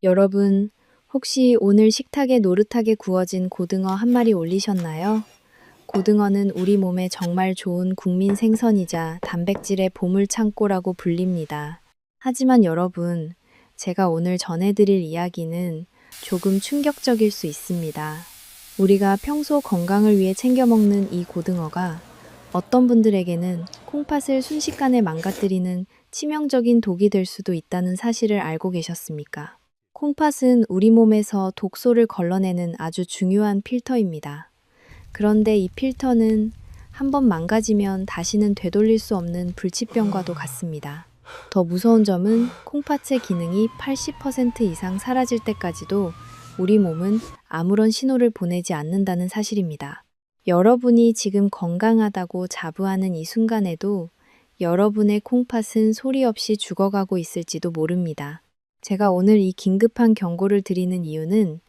여러분, 혹시 오늘 식탁에 노릇하게 구워진 고등어 한 마리 올리셨나요? 고등어는 우리 몸에 정말 좋은 국민 생선이자 단백질의 보물 창고라고 불립니다. 하지만 여러분, 제가 오늘 전해드릴 이야기는 조금 충격적일 수 있습니다. 우리가 평소 건강을 위해 챙겨 먹는 이 고등어가 어떤 분들에게는 콩팥을 순식간에 망가뜨리는 치명적인 독이 될 수도 있다는 사실을 알고 계셨습니까? 콩팥은 우리 몸에서 독소를 걸러내는 아주 중요한 필터입니다. 그런데 이 필터는 한번 망가지면 다시는 되돌릴 수 없는 불치병과도 같습니다. 더 무서운 점은 콩팥의 기능이 80% 이상 사라질 때까지도 우리 몸은 아무런 신호를 보내지 않는다는 사실입니다. 여러분이 지금 건강하다고 자부하는 이 순간에도 여러분의 콩팥은 소리 없이 죽어가고 있을지도 모릅니다. 제가 오늘 이 긴급한 경고를 드리는 이유는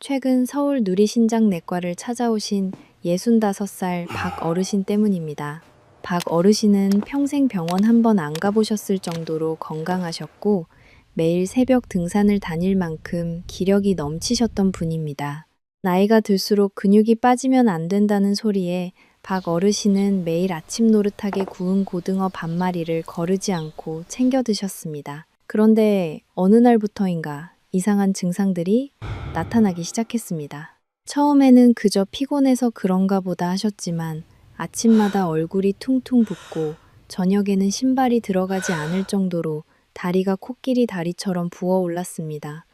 최근 서울 누리신장내과를 찾아오신 65살 박 어르신 때문입니다. 박 어르신은 평생 병원 한 번 안 가보셨을 정도로 건강하셨고 매일 새벽 등산을 다닐 만큼 기력이 넘치셨던 분입니다. 나이가 들수록 근육이 빠지면 안 된다는 소리에 박 어르신은 매일 아침 노릇하게 구운 고등어 반마리를 거르지 않고 챙겨 드셨습니다. 그런데 어느 날부터인가 이상한 증상들이 나타나기 시작했습니다. 처음에는 그저 피곤해서 그런가 보다 하셨지만 아침마다 얼굴이 퉁퉁 붓고 저녁에는 신발이 들어가지 않을 정도로 다리가 코끼리 다리처럼 부어올랐습니다.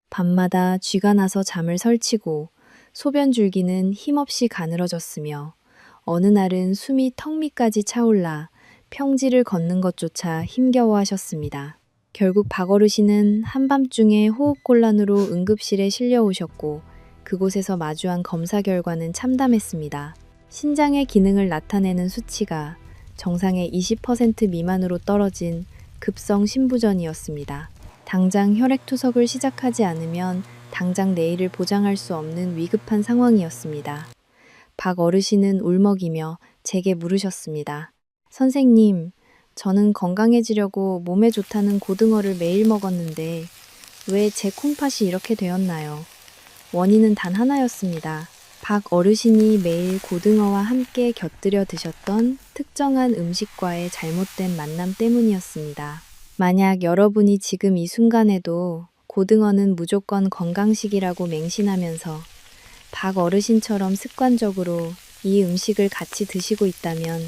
밤마다 쥐가 나서 잠을 설치고 소변 줄기는 힘없이 가늘어졌으며 어느 날은 숨이 턱 밑까지 차올라 평지를 걷는 것조차 힘겨워하셨습니다. 결국 박 어르신은 한밤중에 호흡곤란으로 응급실에 실려오셨고 그곳에서 마주한 검사 결과는 참담했습니다. 신장의 기능을 나타내는 수치가 정상의 20% 미만으로 떨어진 급성 심부전이었습니다. 당장 혈액투석을 시작하지 않으면 당장 내일을 보장할 수 없는 위급한 상황이었습니다. 박 어르신은 울먹이며 제게 물으셨습니다. 선생님, 저는 건강해지려고 몸에 좋다는 고등어를 매일 먹었는데 왜 제 콩팥이 이렇게 되었나요? 원인은 단 하나였습니다. 박 어르신이 매일 고등어와 함께 곁들여 드셨던 특정한 음식과의 잘못된 만남 때문이었습니다. 만약 여러분이 지금 이 순간에도 고등어는 무조건 건강식이라고 맹신하면서 박 어르신처럼 습관적으로 이 음식을 같이 드시고 있다면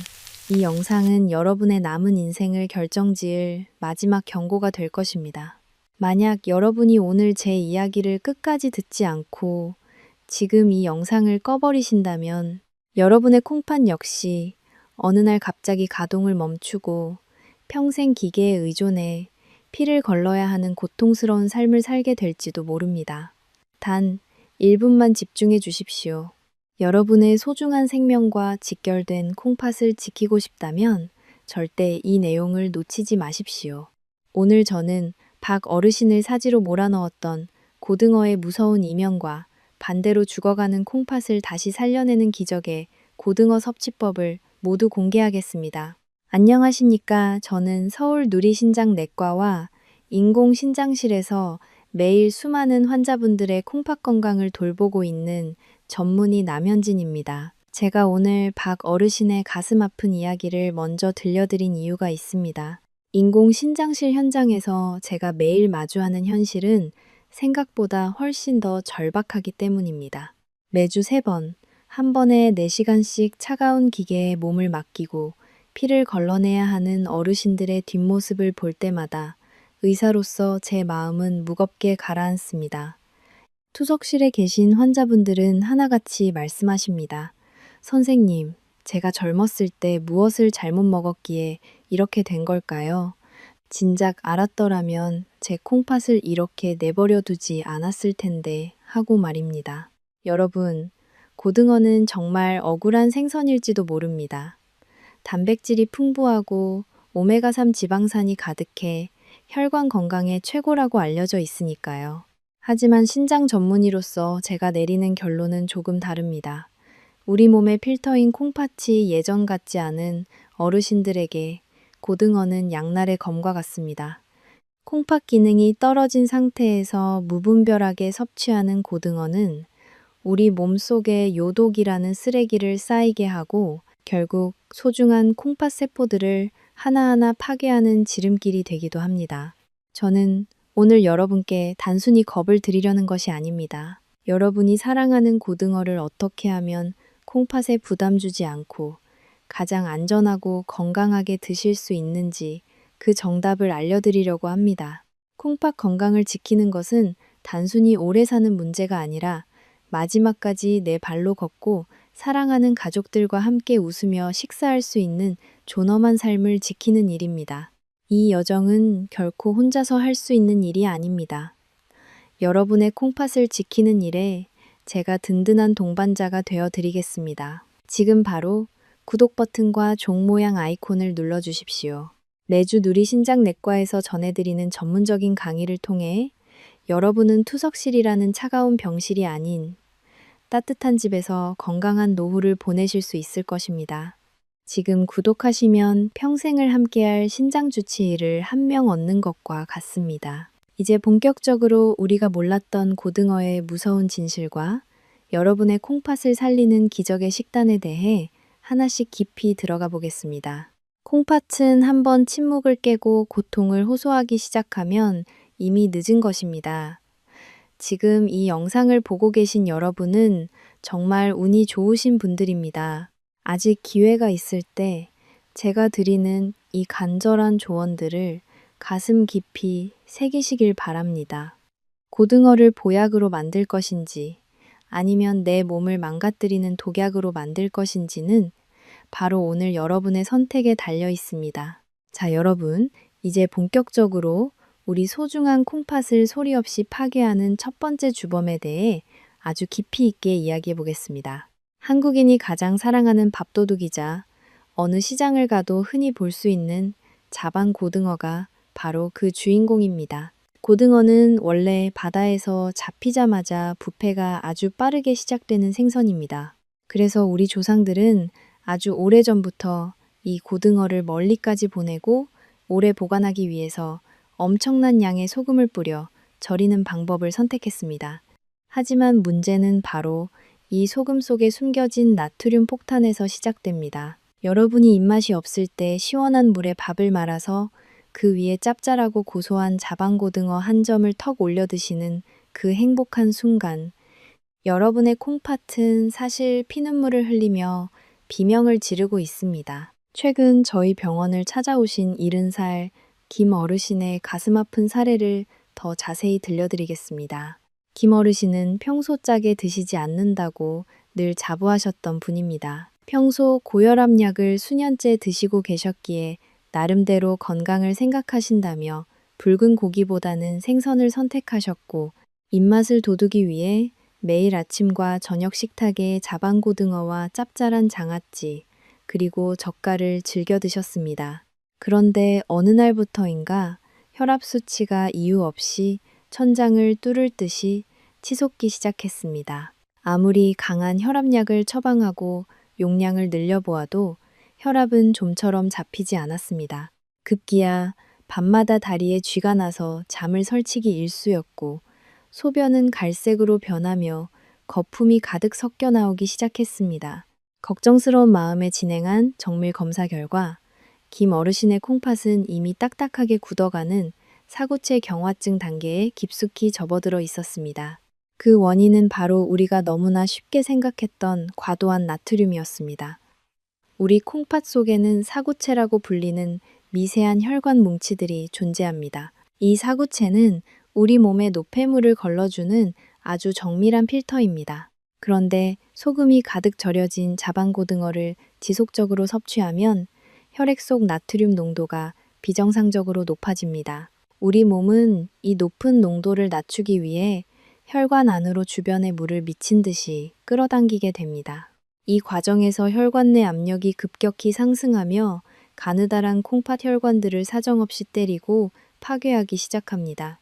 이 영상은 여러분의 남은 인생을 결정지을 마지막 경고가 될 것입니다. 만약 여러분이 오늘 제 이야기를 끝까지 듣지 않고 지금 이 영상을 꺼버리신다면 여러분의 콩팥 역시 어느 날 갑자기 가동을 멈추고 평생 기계에 의존해 피를 걸러야 하는 고통스러운 삶을 살게 될지도 모릅니다. 단 1분만 집중해 주십시오. 여러분의 소중한 생명과 직결된 콩팥을 지키고 싶다면 절대 이 내용을 놓치지 마십시오. 오늘 저는 박 어르신을 사지로 몰아넣었던 고등어의 무서운 이면과 반대로 죽어가는 콩팥을 다시 살려내는 기적의 고등어 섭취법을 모두 공개하겠습니다. 안녕하십니까. 저는 서울 누리신장내과와 인공신장실에서 매일 수많은 환자분들의 콩팥 건강을 돌보고 있는 전문의 남현진입니다. 제가 오늘 박 어르신의 가슴 아픈 이야기를 먼저 들려드린 이유가 있습니다. 인공신장실 현장에서 제가 매일 마주하는 현실은 생각보다 훨씬 더 절박하기 때문입니다. 매주 3번, 한 번에 4시간씩 차가운 기계에 몸을 맡기고 피를 걸러내야 하는 어르신들의 뒷모습을 볼 때마다 의사로서 제 마음은 무겁게 가라앉습니다. 투석실에 계신 환자분들은 하나같이 말씀하십니다. 선생님, 제가 젊었을 때 무엇을 잘못 먹었기에 이렇게 된 걸까요? 진작 알았더라면 제 콩팥을 이렇게 내버려 두지 않았을 텐데 하고 말입니다. 여러분, 고등어는 정말 억울한 생선일지도 모릅니다. 단백질이 풍부하고 오메가3 지방산이 가득해 혈관 건강에 최고라고 알려져 있으니까요. 하지만 신장 전문의로서 제가 내리는 결론은 조금 다릅니다. 우리 몸의 필터인 콩팥이 예전 같지 않은 어르신들에게 고등어는 양날의 검과 같습니다. 콩팥 기능이 떨어진 상태에서 무분별하게 섭취하는 고등어는 우리 몸속에 요독이라는 쓰레기를 쌓이게 하고 결국 소중한 콩팥 세포들을 하나하나 파괴하는 지름길이 되기도 합니다. 저는 오늘 여러분께 단순히 겁을 드리려는 것이 아닙니다. 여러분이 사랑하는 고등어를 어떻게 하면 콩팥에 부담 주지 않고 가장 안전하고 건강하게 드실 수 있는지 그 정답을 알려드리려고 합니다. 콩팥 건강을 지키는 것은 단순히 오래 사는 문제가 아니라 마지막까지 내 발로 걷고 사랑하는 가족들과 함께 웃으며 식사할 수 있는 존엄한 삶을 지키는 일입니다. 이 여정은 결코 혼자서 할 수 있는 일이 아닙니다. 여러분의 콩팥을 지키는 일에 제가 든든한 동반자가 되어 드리겠습니다. 지금 바로 구독 버튼과 종 모양 아이콘을 눌러주십시오. 매주 누리신장내과에서 전해드리는 전문적인 강의를 통해 여러분은 투석실이라는 차가운 병실이 아닌 따뜻한 집에서 건강한 노후를 보내실 수 있을 것입니다. 지금 구독하시면 평생을 함께할 신장주치의를 한 명 얻는 것과 같습니다. 이제 본격적으로 우리가 몰랐던 고등어의 무서운 진실과 여러분의 콩팥을 살리는 기적의 식단에 대해 하나씩 깊이 들어가 보겠습니다. 콩팥은 한번 침묵을 깨고 고통을 호소하기 시작하면 이미 늦은 것입니다. 지금 이 영상을 보고 계신 여러분은 정말 운이 좋으신 분들입니다. 아직 기회가 있을 때 제가 드리는 이 간절한 조언들을 가슴 깊이 새기시길 바랍니다. 고등어를 보약으로 만들 것인지 아니면 내 몸을 망가뜨리는 독약으로 만들 것인지는 바로 오늘 여러분의 선택에 달려 있습니다. 자, 여러분, 이제 본격적으로 우리 소중한 콩팥을 소리 없이 파괴하는 첫 번째 주범에 대해 아주 깊이 있게 이야기해 보겠습니다. 한국인이 가장 사랑하는 밥도둑이자 어느 시장을 가도 흔히 볼 수 있는 자반 고등어가 바로 그 주인공입니다. 고등어는 원래 바다에서 잡히자마자 부패가 아주 빠르게 시작되는 생선입니다. 그래서 우리 조상들은 아주 오래전부터 이 고등어를 멀리까지 보내고 오래 보관하기 위해서 엄청난 양의 소금을 뿌려 절이는 방법을 선택했습니다. 하지만 문제는 바로 이 소금 속에 숨겨진 나트륨 폭탄에서 시작됩니다. 여러분이 입맛이 없을 때 시원한 물에 밥을 말아서 그 위에 짭짤하고 고소한 자반고등어 한 점을 턱 올려 드시는 그 행복한 순간, 여러분의 콩팥은 사실 피눈물을 흘리며 비명을 지르고 있습니다. 최근 저희 병원을 찾아오신 70살 김 어르신의 가슴 아픈 사례를 더 자세히 들려드리겠습니다. 김 어르신은 평소 짜게 드시지 않는다고 늘 자부하셨던 분입니다. 평소 고혈압 약을 수년째 드시고 계셨기에 나름대로 건강을 생각하신다며 붉은 고기보다는 생선을 선택하셨고 입맛을 돋우기 위해 매일 아침과 저녁 식탁에 자반고등어와 짭짤한 장아찌 그리고 젓갈을 즐겨 드셨습니다. 그런데 어느 날부터인가 혈압 수치가 이유 없이 천장을 뚫을 듯이 치솟기 시작했습니다. 아무리 강한 혈압약을 처방하고 용량을 늘려보아도 혈압은 좀처럼 잡히지 않았습니다. 급기야 밤마다 다리에 쥐가 나서 잠을 설치기 일쑤였고 소변은 갈색으로 변하며 거품이 가득 섞여 나오기 시작했습니다. 걱정스러운 마음에 진행한 정밀 검사 결과 김 어르신의 콩팥은 이미 딱딱하게 굳어가는 사구체 경화증 단계에 깊숙이 접어들어 있었습니다. 그 원인은 바로 우리가 너무나 쉽게 생각했던 과도한 나트륨이었습니다. 우리 콩팥 속에는 사구체라고 불리는 미세한 혈관 뭉치들이 존재합니다. 이 사구체는 우리 몸에 노폐물을 걸러주는 아주 정밀한 필터입니다. 그런데 소금이 가득 절여진 자반고등어를 지속적으로 섭취하면 혈액 속 나트륨 농도가 비정상적으로 높아집니다. 우리 몸은 이 높은 농도를 낮추기 위해 혈관 안으로 주변의 물을 미친 듯이 끌어당기게 됩니다. 이 과정에서 혈관 내 압력이 급격히 상승하며 가느다란 콩팥 혈관들을 사정없이 때리고 파괴하기 시작합니다.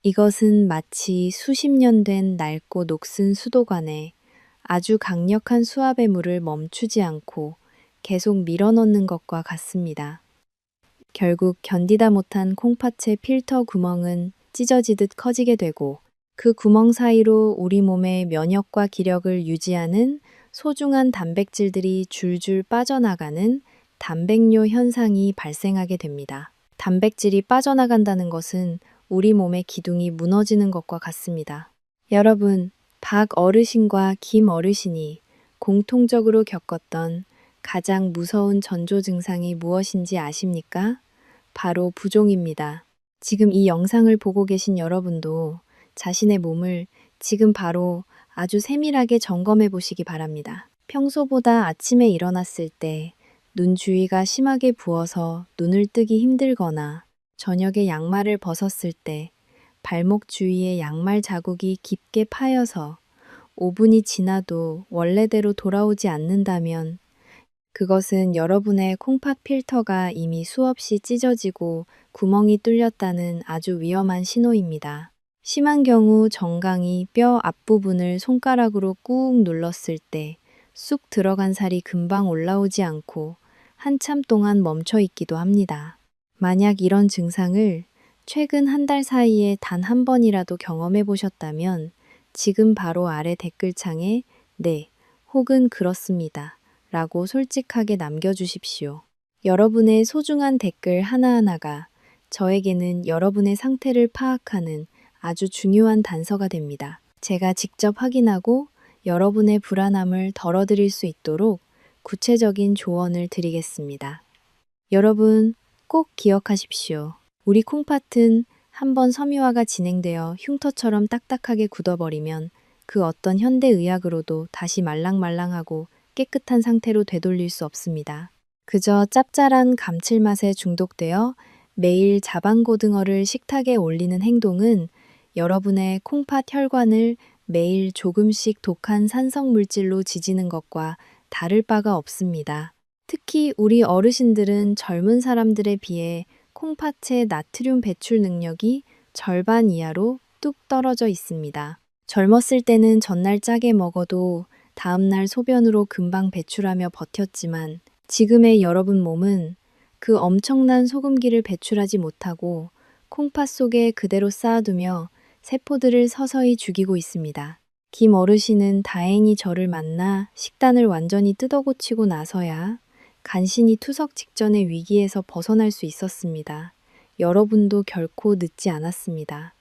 이것은 마치 수십 년 된 낡고 녹슨 수도관에 아주 강력한 수압의 물을 멈추지 않고 계속 밀어넣는 것과 같습니다. 결국 견디다 못한 콩팥의 필터 구멍은 찢어지듯 커지게 되고 그 구멍 사이로 우리 몸의 면역과 기력을 유지하는 소중한 단백질들이 줄줄 빠져나가는 단백뇨 현상이 발생하게 됩니다. 단백질이 빠져나간다는 것은 우리 몸의 기둥이 무너지는 것과 같습니다. 여러분, 박 어르신과 김 어르신이 공통적으로 겪었던 가장 무서운 전조 증상이 무엇인지 아십니까? 바로 부종입니다. 지금 이 영상을 보고 계신 여러분도 자신의 몸을 지금 바로 아주 세밀하게 점검해 보시기 바랍니다. 평소보다 아침에 일어났을 때 눈 주위가 심하게 부어서 눈을 뜨기 힘들거나 저녁에 양말을 벗었을 때 발목 주위에 양말 자국이 깊게 파여서 5분이 지나도 원래대로 돌아오지 않는다면 그것은 여러분의 콩팥 필터가 이미 수없이 찢어지고 구멍이 뚫렸다는 아주 위험한 신호입니다. 심한 경우 정강이 뼈 앞부분을 손가락으로 꾹 눌렀을 때 쑥 들어간 살이 금방 올라오지 않고 한참 동안 멈춰 있기도 합니다. 만약 이런 증상을 최근 한 달 사이에 단 한 번이라도 경험해 보셨다면 지금 바로 아래 댓글창에 네 혹은 그렇습니다 라고 솔직하게 남겨주십시오. 여러분의 소중한 댓글 하나하나가 저에게는 여러분의 상태를 파악하는 아주 중요한 단서가 됩니다. 제가 직접 확인하고 여러분의 불안함을 덜어드릴 수 있도록 구체적인 조언을 드리겠습니다. 여러분 꼭 기억하십시오. 우리 콩팥은 한번 섬유화가 진행되어 흉터처럼 딱딱하게 굳어버리면 그 어떤 현대의학으로도 다시 말랑말랑하고 깨끗한 상태로 되돌릴 수 없습니다. 그저 짭짤한 감칠맛에 중독되어 매일 자반고등어를 식탁에 올리는 행동은 여러분의 콩팥 혈관을 매일 조금씩 독한 산성물질로 지지는 것과 다를 바가 없습니다. 특히 우리 어르신들은 젊은 사람들에 비해 콩팥의 나트륨 배출 능력이 절반 이하로 뚝 떨어져 있습니다. 젊었을 때는 전날 짜게 먹어도 다음날 소변으로 금방 배출하며 버텼지만 지금의 여러분 몸은 그 엄청난 소금기를 배출하지 못하고 콩팥 속에 그대로 쌓아두며 세포들을 서서히 죽이고 있습니다. 김 어르신은 다행히 저를 만나 식단을 완전히 뜯어고치고 나서야 간신히 투석 직전의 위기에서 벗어날 수 있었습니다. 여러분도 결코 늦지 않았습니다.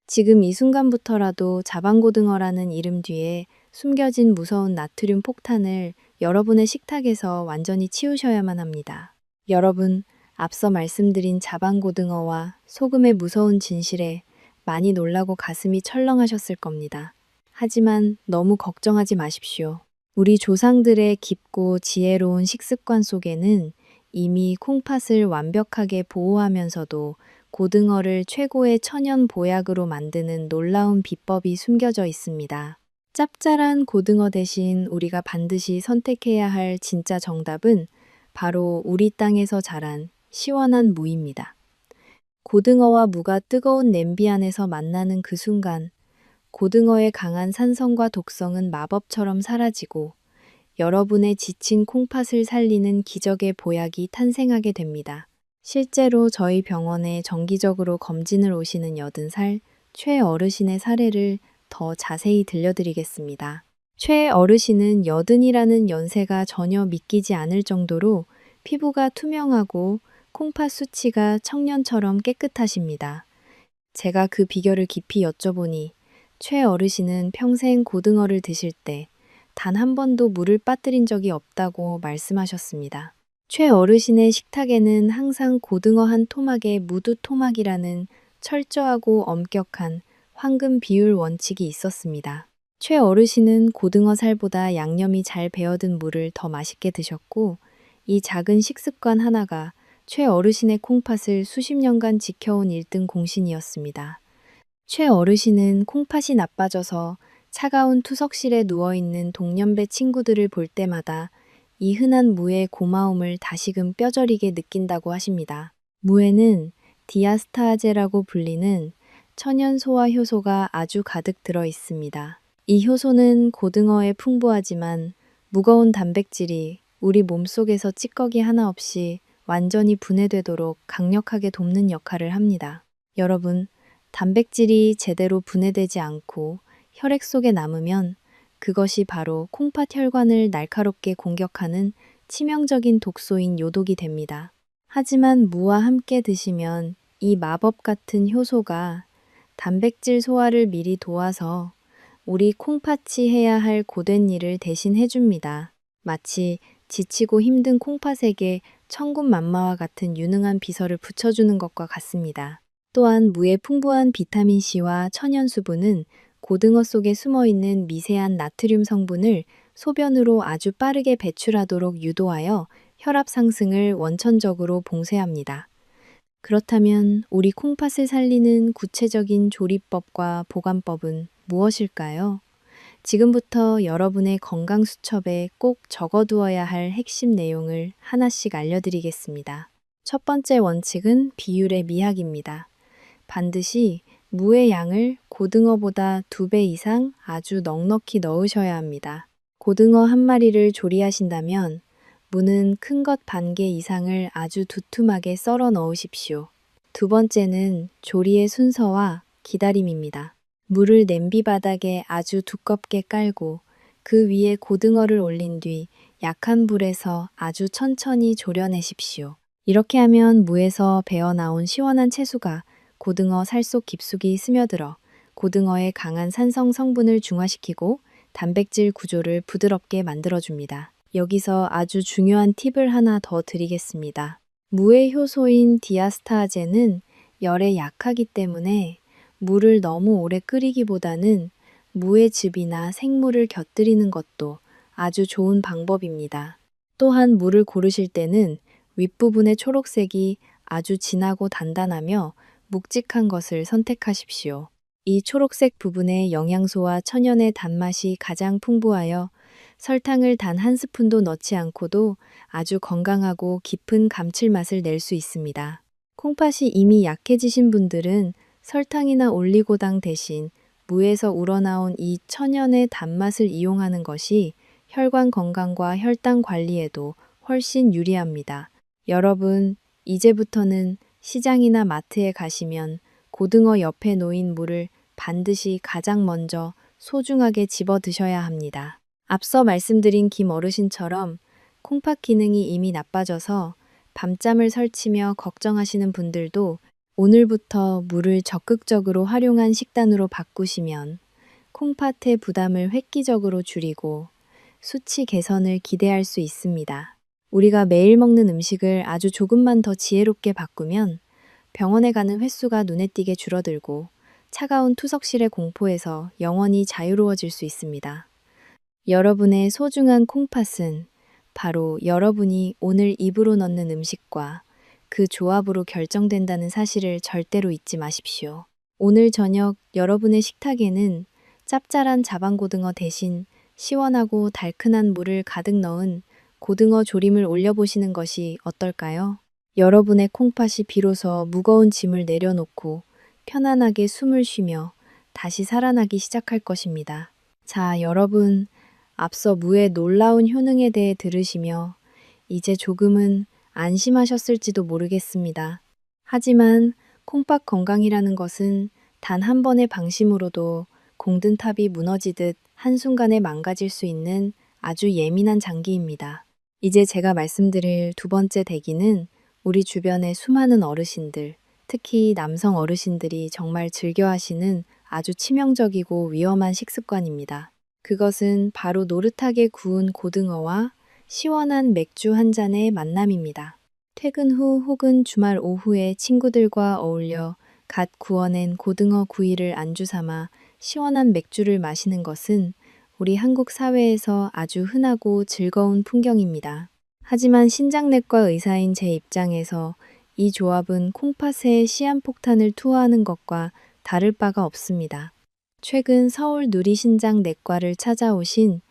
지금 이 순간부터라도 자반고등어라는 이름 뒤에 숨겨진 무서운 나트륨 폭탄을 여러분의 식탁에서 완전히 치우셔야만 합니다. 여러분, 앞서 말씀드린 자반고등어와 소금의 무서운 진실에 많이 놀라고 가슴이 철렁하셨을 겁니다. 하지만 너무 걱정하지 마십시오. 우리 조상들의 깊고 지혜로운 식습관 속에는 이미 콩팥을 완벽하게 보호하면서도 고등어를 최고의 천연 보약으로 만드는 놀라운 비법이 숨겨져 있습니다. 짭짤한 고등어 대신 우리가 반드시 선택해야 할 진짜 정답은 바로 우리 땅에서 자란 시원한 무입니다. 고등어와 무가 뜨거운 냄비 안에서 만나는 그 순간 고등어의 강한 산성과 독성은 마법처럼 사라지고 여러분의 지친 콩팥을 살리는 기적의 보약이 탄생하게 됩니다. 실제로 저희 병원에 정기적으로 검진을 오시는 80살 최 어르신의 사례를 더 자세히 들려드리겠습니다. 최 어르신은 80이라는 연세가 전혀 믿기지 않을 정도로 피부가 투명하고 콩팥 수치가 청년처럼 깨끗하십니다. 제가 그 비결을 깊이 여쭤보니 최 어르신은 평생 고등어를 드실 때 단 한 번도 물을 빠뜨린 적이 없다고 말씀하셨습니다. 최 어르신의 식탁에는 항상 고등어 한 토막에 무두 토막이라는 철저하고 엄격한 황금 비율 원칙이 있었습니다. 최 어르신은 고등어 살보다 양념이 잘 배어든 물을 더 맛있게 드셨고 이 작은 식습관 하나가 최 어르신의 콩팥을 수십 년간 지켜온 1등 공신이었습니다. 최 어르신은 콩팥이 나빠져서 차가운 투석실에 누워있는 동년배 친구들을 볼 때마다 이 흔한 무의 고마움을 다시금 뼈저리게 느낀다고 하십니다. 무에는 디아스타아제라고 불리는 천연 소화 효소가 아주 가득 들어 있습니다. 이 효소는 고등어에 풍부하지만 무거운 단백질이 우리 몸속에서 찌꺼기 하나 없이 완전히 분해되도록 강력하게 돕는 역할을 합니다. 여러분, 단백질이 제대로 분해되지 않고 혈액 속에 남으면 그것이 바로 콩팥 혈관을 날카롭게 공격하는 치명적인 독소인 요독이 됩니다. 하지만 무와 함께 드시면 이 마법 같은 효소가 단백질 소화를 미리 도와서 우리 콩팥이 해야 할 고된 일을 대신 해줍니다. 마치 지치고 힘든 콩팥에게 천군만마와 같은 유능한 비서를 붙여주는 것과 같습니다. 또한 무의 풍부한 비타민C와 천연수분은 고등어 속에 숨어있는 미세한 나트륨 성분을 소변으로 아주 빠르게 배출하도록 유도하여 혈압 상승을 원천적으로 봉쇄합니다. 그렇다면 우리 콩팥을 살리는 구체적인 조리법과 보관법은 무엇일까요? 지금부터 여러분의 건강 수첩에 꼭 적어두어야 할 핵심 내용을 하나씩 알려드리겠습니다. 첫 번째 원칙은 비율의 미학입니다. 반드시 무의 양을 고등어보다 2배 이상 아주 넉넉히 넣으셔야 합니다. 고등어 한 마리를 조리하신다면 무는 큰 것 반 개 이상을 아주 두툼하게 썰어 넣으십시오. 두 번째는 조리의 순서와 기다림입니다. 물을 냄비 바닥에 아주 두껍게 깔고 그 위에 고등어를 올린 뒤 약한 불에서 아주 천천히 졸여내십시오. 이렇게 하면 무에서 배어나온 시원한 채수가 고등어 살 속 깊숙이 스며들어 고등어의 강한 산성 성분을 중화시키고 단백질 구조를 부드럽게 만들어줍니다. 여기서 아주 중요한 팁을 하나 더 드리겠습니다. 무의 효소인 디아스타아제는 열에 약하기 때문에 물을 너무 오래 끓이기보다는 무의 즙이나 생물을 곁들이는 것도 아주 좋은 방법입니다. 또한 무를 고르실 때는 윗부분의 초록색이 아주 진하고 단단하며 묵직한 것을 선택하십시오. 이 초록색 부분의 영양소와 천연의 단맛이 가장 풍부하여 설탕을 단 한 스푼도 넣지 않고도 아주 건강하고 깊은 감칠맛을 낼 수 있습니다. 콩팥이 이미 약해지신 분들은 설탕이나 올리고당 대신 무에서 우러나온 이 천연의 단맛을 이용하는 것이 혈관 건강과 혈당 관리에도 훨씬 유리합니다. 여러분, 이제부터는 시장이나 마트에 가시면 고등어 옆에 놓인 무를 반드시 가장 먼저 소중하게 집어 드셔야 합니다. 앞서 말씀드린 김 어르신처럼 콩팥 기능이 이미 나빠져서 밤잠을 설치며 걱정하시는 분들도 오늘부터 무를 적극적으로 활용한 식단으로 바꾸시면 콩팥의 부담을 획기적으로 줄이고 수치 개선을 기대할 수 있습니다. 우리가 매일 먹는 음식을 아주 조금만 더 지혜롭게 바꾸면 병원에 가는 횟수가 눈에 띄게 줄어들고 차가운 투석실의 공포에서 영원히 자유로워질 수 있습니다. 여러분의 소중한 콩팥은 바로 여러분이 오늘 입으로 넣는 음식과 그 조합으로 결정된다는 사실을 절대로 잊지 마십시오. 오늘 저녁 여러분의 식탁에는 짭짤한 자반고등어 대신 시원하고 달큰한 물을 가득 넣은 고등어 조림을 올려보시는 것이 어떨까요? 여러분의 콩팥이 비로소 무거운 짐을 내려놓고 편안하게 숨을 쉬며 다시 살아나기 시작할 것입니다. 자, 여러분, 앞서 무의 놀라운 효능에 대해 들으시며 이제 조금은 안심하셨을지도 모르겠습니다. 하지만 콩팥 건강이라는 것은 단 한 번의 방심으로도 공든탑이 무너지듯 한순간에 망가질 수 있는 아주 예민한 장기입니다. 이제 제가 말씀드릴 두 번째 대기는 우리 주변의 수많은 어르신들, 특히 남성 어르신들이 정말 즐겨 하시는 아주 치명적이고 위험한 식습관입니다. 그것은 바로 노릇하게 구운 고등어와 시원한 맥주 한 잔의 만남입니다. 퇴근 후 혹은 주말 오후에 친구들과 어울려 갓 구워낸 고등어 구이를 안주 삼아 시원한 맥주를 마시는 것은 우리 한국 사회에서 아주 흔하고 즐거운 풍경입니다. 하지만 신장내과 의사인 제 입장에서 이 조합은 콩팥에 시한폭탄을 투하하는 것과 다를 바가 없습니다. 최근 서울 누리신장 내과를 찾아오신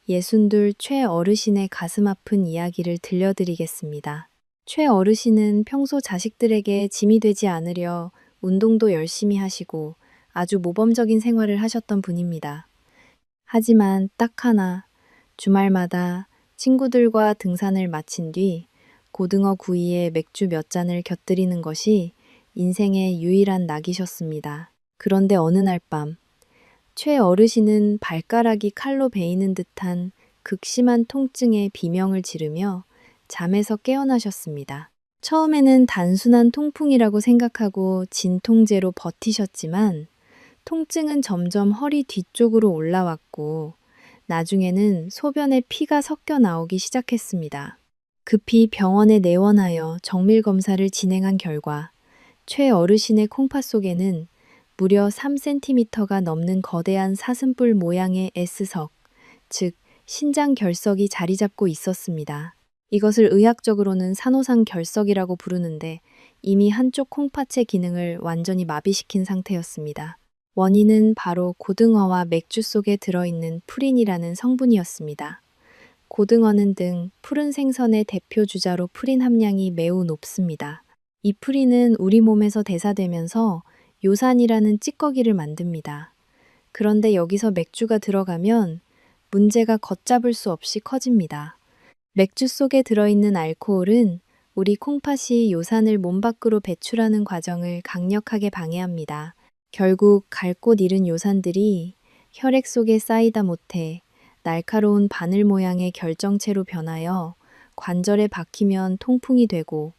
62 최 어르신의 가슴 아픈 이야기를 들려드리겠습니다. 최 어르신은 평소 자식들에게 짐이 되지 않으려 운동도 열심히 하시고 아주 모범적인 생활을 하셨던 분입니다. 하지만 딱 하나, 주말마다 친구들과 등산을 마친 뒤 고등어 구이에 맥주 몇 잔을 곁들이는 것이 인생의 유일한 낙이셨습니다. 그런데 어느 날 밤, 최 어르신은 발가락이 칼로 베이는 듯한 극심한 통증에 비명을 지르며 잠에서 깨어나셨습니다. 처음에는 단순한 통풍이라고 생각하고 진통제로 버티셨지만 통증은 점점 허리 뒤쪽으로 올라왔고 나중에는 소변에 피가 섞여 나오기 시작했습니다. 급히 병원에 내원하여 정밀 검사를 진행한 결과 최 어르신의 콩팥 속에는 무려 3cm가 넘는 거대한 사슴뿔 모양의 S석, 즉 신장 결석이 자리 잡고 있었습니다. 이것을 의학적으로는 산호상 결석이라고 부르는데 이미 한쪽 콩팥의 기능을 완전히 마비시킨 상태였습니다. 원인은 바로 고등어와 맥주 속에 들어있는 푸린이라는 성분이었습니다. 고등어는 등 푸른 생선의 대표 주자로 푸린 함량이 매우 높습니다. 이 푸린은 우리 몸에서 대사되면서 요산이라는 찌꺼기를 만듭니다. 그런데 여기서 맥주가 들어가면 문제가 걷잡을 수 없이 커집니다. 맥주 속에 들어있는 알코올은 우리 콩팥이 요산을 몸 밖으로 배출하는 과정을 강력하게 방해합니다. 결국 갈 곳 잃은 요산들이 혈액 속에 쌓이다 못해 날카로운 바늘 모양의 결정체로 변하여 관절에 박히면 통풍이 되고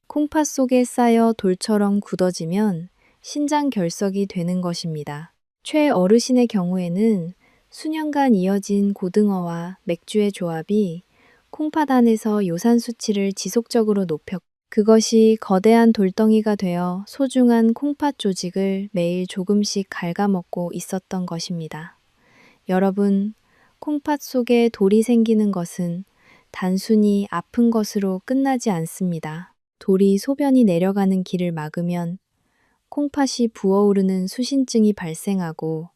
콩팥 속에 쌓여 돌처럼 굳어지면 신장 결석이 되는 것입니다. 최 어르신의 경우에는 수년간 이어진 고등어와 맥주의 조합이 콩팥 안에서 요산 수치를 지속적으로 높였고 그것이 거대한 돌덩이가 되어 소중한 콩팥 조직을 매일 조금씩 갉아먹고 있었던 것입니다. 여러분, 콩팥 속에 돌이 생기는 것은 단순히 아픈 것으로 끝나지 않습니다. 돌이 소변이 내려가는 길을 막으면 콩팥이 부어오르는 수신증이 발생하고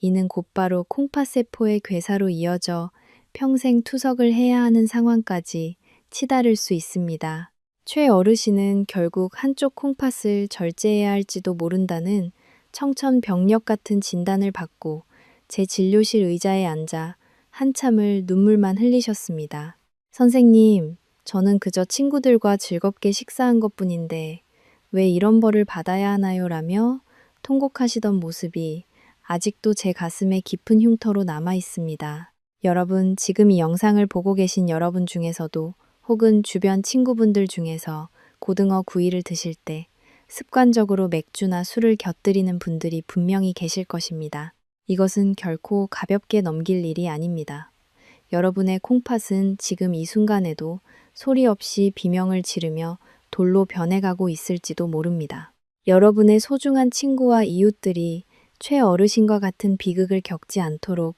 이는 곧바로 콩팥 세포의 괴사로 이어져 평생 투석을 해야 하는 상황까지 치달을 수 있습니다. 최 어르신은 결국 한쪽 콩팥을 절제해야 할지도 모른다는 청천벽력 같은 진단을 받고 제 진료실 의자에 앉아 한참을 눈물만 흘리셨습니다. 선생님, 저는 그저 친구들과 즐겁게 식사한 것뿐인데 왜 이런 벌을 받아야 하나요? 라며 통곡하시던 모습이 아직도 제 가슴에 깊은 흉터로 남아 있습니다. 여러분, 지금 이 영상을 보고 계신 여러분 중에서도 혹은 주변 친구분들 중에서 고등어 구이를 드실 때 습관적으로 맥주나 술을 곁들이는 분들이 분명히 계실 것입니다. 이것은 결코 가볍게 넘길 일이 아닙니다. 여러분의 콩팥은 지금 이 순간에도 소리 없이 비명을 지르며 돌로 변해가고 있을지도 모릅니다. 여러분의 소중한 친구와 이웃들이 최 어르신과 같은 비극을 겪지 않도록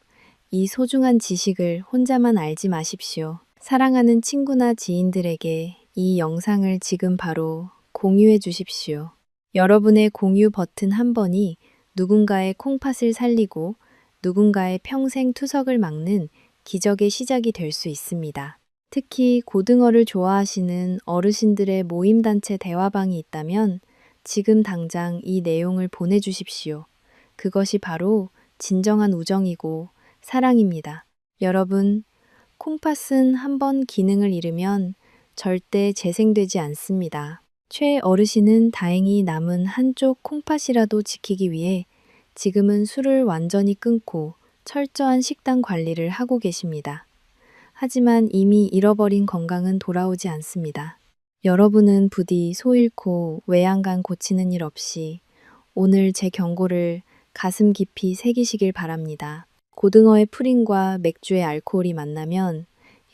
이 소중한 지식을 혼자만 알지 마십시오. 사랑하는 친구나 지인들에게 이 영상을 지금 바로 공유해 주십시오. 여러분의 공유 버튼 한 번이 누군가의 콩팥을 살리고 누군가의 평생 투석을 막는 기적의 시작이 될 수 있습니다. 특히 고등어를 좋아하시는 어르신들의 모임단체 대화방이 있다면 지금 당장 이 내용을 보내주십시오. 그것이 바로 진정한 우정이고 사랑입니다. 여러분, 콩팥은 한번 기능을 잃으면 절대 재생되지 않습니다. 최 어르신은 다행히 남은 한쪽 콩팥이라도 지키기 위해 지금은 술을 완전히 끊고 철저한 식단 관리를 하고 계십니다. 하지만 이미 잃어버린 건강은 돌아오지 않습니다. 여러분은 부디 소 잃고 외양간 고치는 일 없이 오늘 제 경고를 가슴 깊이 새기시길 바랍니다. 고등어의 푸린과 맥주의 알코올이 만나면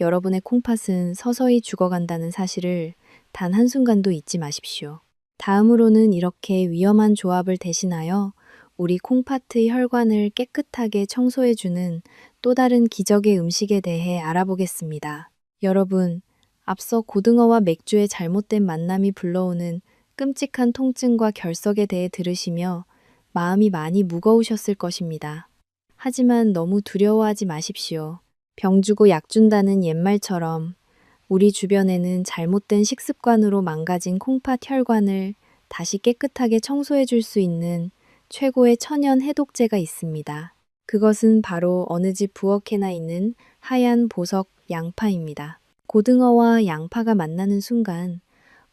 여러분의 콩팥은 서서히 죽어간다는 사실을 단 한순간도 잊지 마십시오. 다음으로는 이렇게 위험한 조합을 대신하여 우리 콩팥의 혈관을 깨끗하게 청소해주는 또 다른 기적의 음식에 대해 알아보겠습니다. 여러분, 앞서 고등어와 맥주의 잘못된 만남이 불러오는 끔찍한 통증과 결석에 대해 들으시며 마음이 많이 무거우셨을 것입니다. 하지만 너무 두려워하지 마십시오. 병 주고 약 준다는 옛말처럼 우리 주변에는 잘못된 식습관으로 망가진 콩팥 혈관을 다시 깨끗하게 청소해 줄 수 있는 최고의 천연 해독제가 있습니다. 그것은 바로 어느 집 부엌에나 있는 하얀 보석 양파입니다. 고등어와 양파가 만나는 순간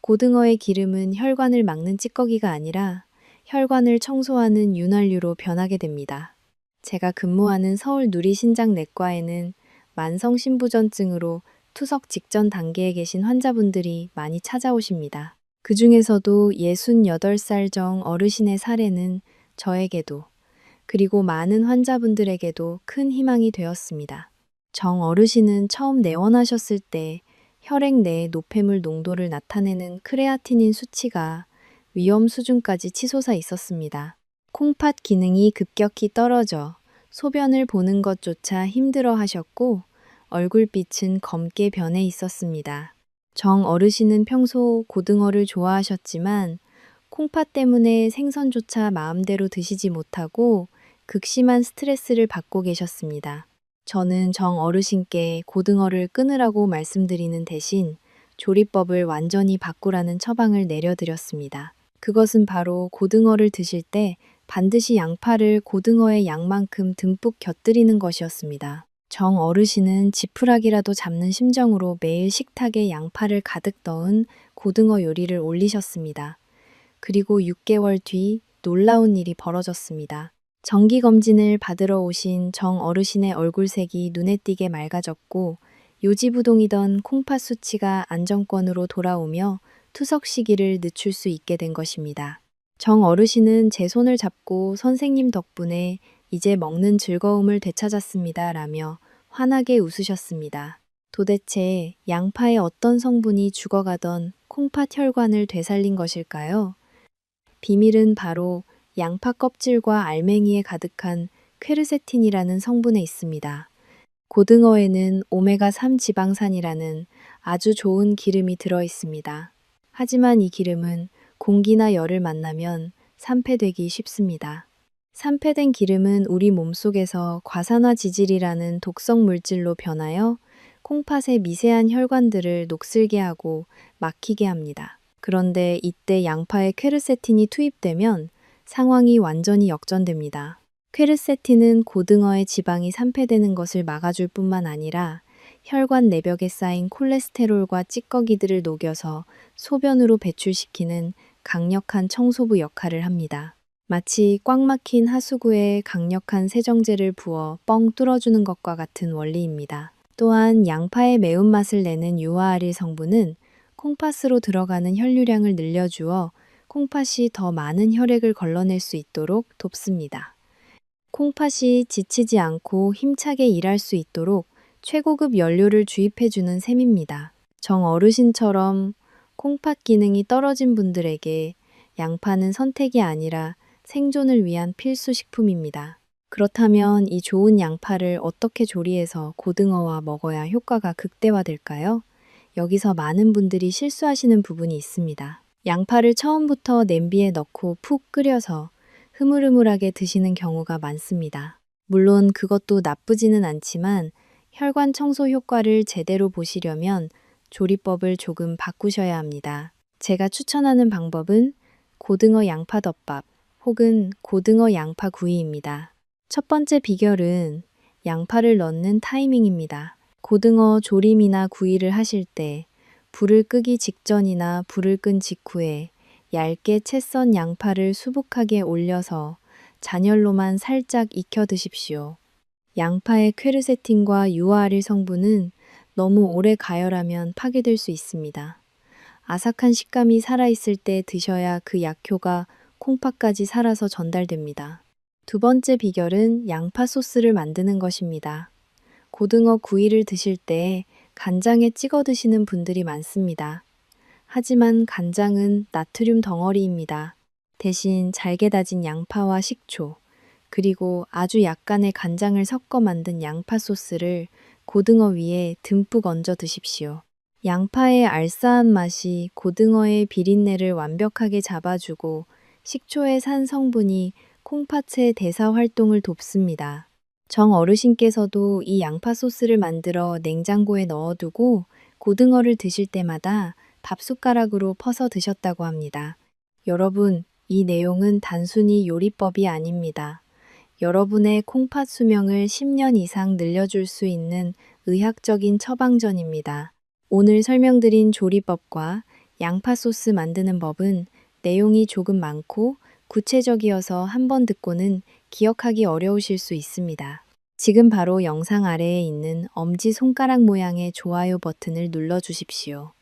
고등어의 기름은 혈관을 막는 찌꺼기가 아니라 혈관을 청소하는 윤활유로 변하게 됩니다. 제가 근무하는 서울 누리신장내과에는 만성신부전증으로 투석 직전 단계에 계신 환자분들이 많이 찾아오십니다. 그 중에서도 68살 정 어르신의 사례는 저에게도 그리고 많은 환자분들에게도 큰 희망이 되었습니다. 정 어르신은 처음 내원하셨을 때 혈액 내 노폐물 농도를 나타내는 크레아티닌 수치가 위험 수준까지 치솟아 있었습니다. 콩팥 기능이 급격히 떨어져 소변을 보는 것조차 힘들어 하셨고 얼굴빛은 검게 변해 있었습니다. 정 어르신은 평소 고등어를 좋아하셨지만 콩팥 때문에 생선조차 마음대로 드시지 못하고 극심한 스트레스를 받고 계셨습니다. 저는 정 어르신께 고등어를 끊으라고 말씀드리는 대신 조리법을 완전히 바꾸라는 처방을 내려드렸습니다. 그것은 바로 고등어를 드실 때 반드시 양파를 고등어의 양만큼 듬뿍 곁들이는 것이었습니다. 정 어르신은 지푸라기라도 잡는 심정으로 매일 식탁에 양파를 가득 넣은 고등어 요리를 올리셨습니다. 그리고 6개월 뒤 놀라운 일이 벌어졌습니다. 정기검진을 받으러 오신 정 어르신의 얼굴색이 눈에 띄게 맑아졌고 요지부동이던 콩팥 수치가 안정권으로 돌아오며 투석 시기를 늦출 수 있게 된 것입니다. 정 어르신은 제 손을 잡고 선생님 덕분에 이제 먹는 즐거움을 되찾았습니다 라며 환하게 웃으셨습니다. 도대체 양파의 어떤 성분이 죽어가던 콩팥 혈관을 되살린 것일까요? 비밀은 바로 양파 껍질과 알맹이에 가득한 퀘르세틴이라는 성분에 있습니다. 고등어에는 오메가3 지방산이라는 아주 좋은 기름이 들어 있습니다. 하지만 이 기름은 공기나 열을 만나면 산패되기 쉽습니다. 산패된 기름은 우리 몸속에서 과산화 지질이라는 독성 물질로 변하여 콩팥의 미세한 혈관들을 녹슬게 하고 막히게 합니다. 그런데 이때 양파에 퀘르세틴이 투입되면 상황이 완전히 역전됩니다. 퀘르세틴은 고등어의 지방이 산패되는 것을 막아줄 뿐만 아니라 혈관 내벽에 쌓인 콜레스테롤과 찌꺼기들을 녹여서 소변으로 배출시키는 강력한 청소부 역할을 합니다. 마치 꽉 막힌 하수구에 강력한 세정제를 부어 뻥 뚫어주는 것과 같은 원리입니다. 또한 양파의 매운맛을 내는 유아아릴 성분은 콩팥으로 들어가는 혈류량을 늘려주어 콩팥이 더 많은 혈액을 걸러낼 수 있도록 돕습니다. 콩팥이 지치지 않고 힘차게 일할 수 있도록 최고급 연료를 주입해주는 셈입니다. 정 어르신처럼 콩팥 기능이 떨어진 분들에게 양파는 선택이 아니라 생존을 위한 필수 식품입니다. 그렇다면 이 좋은 양파를 어떻게 조리해서 고등어와 먹어야 효과가 극대화될까요? 여기서 많은 분들이 실수하시는 부분이 있습니다. 양파를 처음부터 냄비에 넣고 푹 끓여서 흐물흐물하게 드시는 경우가 많습니다. 물론 그것도 나쁘지는 않지만 혈관 청소 효과를 제대로 보시려면 조리법을 조금 바꾸셔야 합니다. 제가 추천하는 방법은 고등어 양파덮밥 혹은 고등어 양파 구이입니다. 첫 번째 비결은 양파를 넣는 타이밍입니다. 고등어 조림이나 구이를 하실 때 불을 끄기 직전이나 불을 끈 직후에 얇게 채 썬 양파를 수북하게 올려서 잔열로만 살짝 익혀 드십시오. 양파의 퀘르세틴과 유아아릴 성분은 너무 오래 가열하면 파괴될 수 있습니다. 아삭한 식감이 살아있을 때 드셔야 그 약효가 콩팥까지 살아서 전달됩니다. 두 번째 비결은 양파 소스를 만드는 것입니다. 고등어 구이를 드실 때 간장에 찍어 드시는 분들이 많습니다. 하지만 간장은 나트륨 덩어리입니다. 대신 잘게 다진 양파와 식초, 그리고 아주 약간의 간장을 섞어 만든 양파 소스를 고등어 위에 듬뿍 얹어 드십시오. 양파의 알싸한 맛이 고등어의 비린내를 완벽하게 잡아주고 식초의 산 성분이 콩팥의 대사 활동을 돕습니다. 정 어르신께서도 이 양파 소스를 만들어 냉장고에 넣어두고 고등어를 드실 때마다 밥숟가락으로 퍼서 드셨다고 합니다. 여러분, 이 내용은 단순히 요리법이 아닙니다. 여러분의 콩팥 수명을 10년 이상 늘려줄 수 있는 의학적인 처방전입니다. 오늘 설명드린 조리법과 양파 소스 만드는 법은 내용이 조금 많고 구체적이어서 한 번 듣고는 기억하기 어려우실 수 있습니다. 지금 바로 영상 아래에 있는 엄지손가락 모양의 좋아요 버튼을 눌러주십시오.